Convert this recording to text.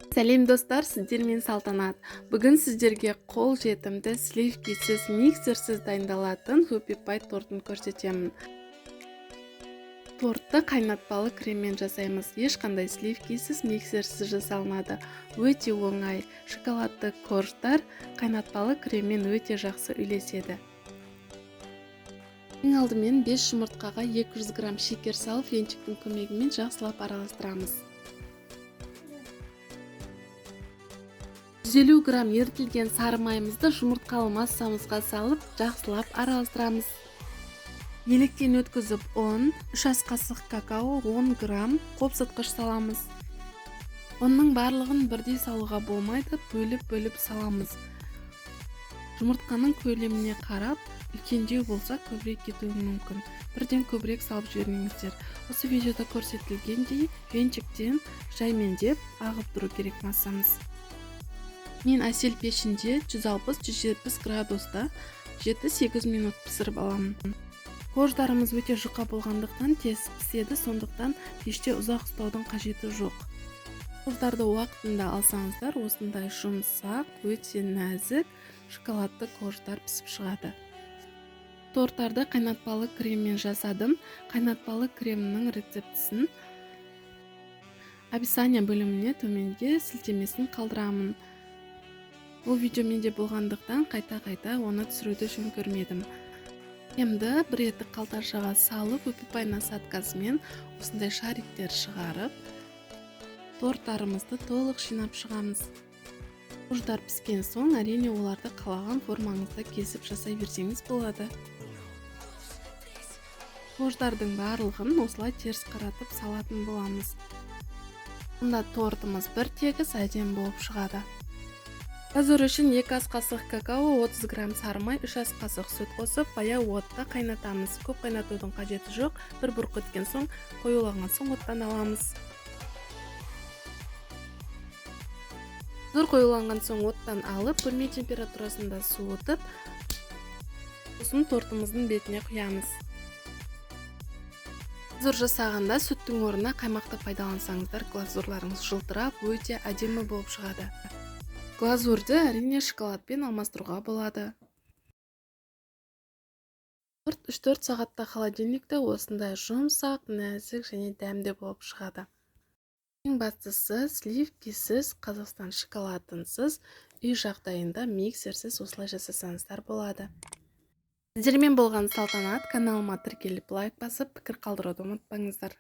Сәлем достар, сіздермен Салтанат. Бүгін сіздерге қол жетімді сливкисіз, миксерсіз дайындалатын Happy Pie тортын көрсетемін. Тортты қайнатпалы креммен жасаймыз. Ешқандай сливкисіз, миксерсіз жасалынады. Өте оңай. Шоколадты корждар қайнатпалы креммен өте жақсы үйлеседі. Ең алдымен 5 жұмыртқаға 200 грамм шекер салып, венчиктің көмегімен жақсылап араластырамыз. 150 грамм ерітілген сары майымызды жұмыртқалы массамызға салып, жақсылап араластырамыз. Електен өткізіп 3 ас қасық какао, 10 грамм қопсытқыш саламыз. Оның барлығын бірдей салуға болмайды, бөліп саламыз. Жұмыртқаның көлеміне қарап, үлкендеу болса көбірек кетуі мүмкін. Бірден көбірек салып жібермеңіздер. Осы видеода көрсетілгендей, венчиктен жаймендеп ағып тұру керек массамыз. Мен әсел пешінде 160-170 градуста 7-8 минут пісіріп аламын. Корждарымыз өте жұқа болғандықтан тез піседі, сондықтан пеште ұзақ ұстаудың қажеті жоқ. Корждарды уақытында алсаңыздар, осындай жұмсақ, өте нәзік шоколадты корждар пісіп шығады. Торттарды қайнатпалы креммен жасадым. Қайнатпалы кремнің рецептісін описание бөліміне төменге сілтемесін қалдырамын. Бұл видео менде болғандықтан қайта оны түсіруді жөн көрмедім. Кремді бір реттік қалташаға салып, Happy Pie насадкасымен осындай шариктер шығарып, торттарымызды толық жинап шығамыз. Корждар піскен соң, әрине оларды қалаған формаңызда кесіп жасай берсеңіз болады. Корждардың барлығын осылай теріс қаратып салатын боламыз. Онда тортымыз бір тегіс әдемі болып шығады. Қазір үшін 2 ас қасық какао, 30 грамм сары май, 3 ас қасық сүт қосып, баяу отта қайнатамыз. Көп қайнатудың қажеті жоқ. Бір бұрқ өткен соң, қоюланған соң оттан аламыз. Зор қоюланған соң оттан алып, бөлме температурасында суытып, сосын тортымыздың бетіне құямыз. Глазур жасағанда сүттің орнына қаймақты пайдалансаңыздар, глазурларыңыз жылтырап, өте әдемі болып шығады. Глазурды әрине шоколадпен алмастыруға болады. 3-4 сағатта холодильникте осындай жұмсақ, нәзік және дәмді болып шығады. Ең бастысы, сливкисіз, Қазақстан шоколадынсыз, үй жағдайында миксерсіз осылай жасасаңыздар болады. Сіздермен болған Салтанат. Каналыма тіркеліп лайк басып, пікір қалдыруды ұмытпаңыздар.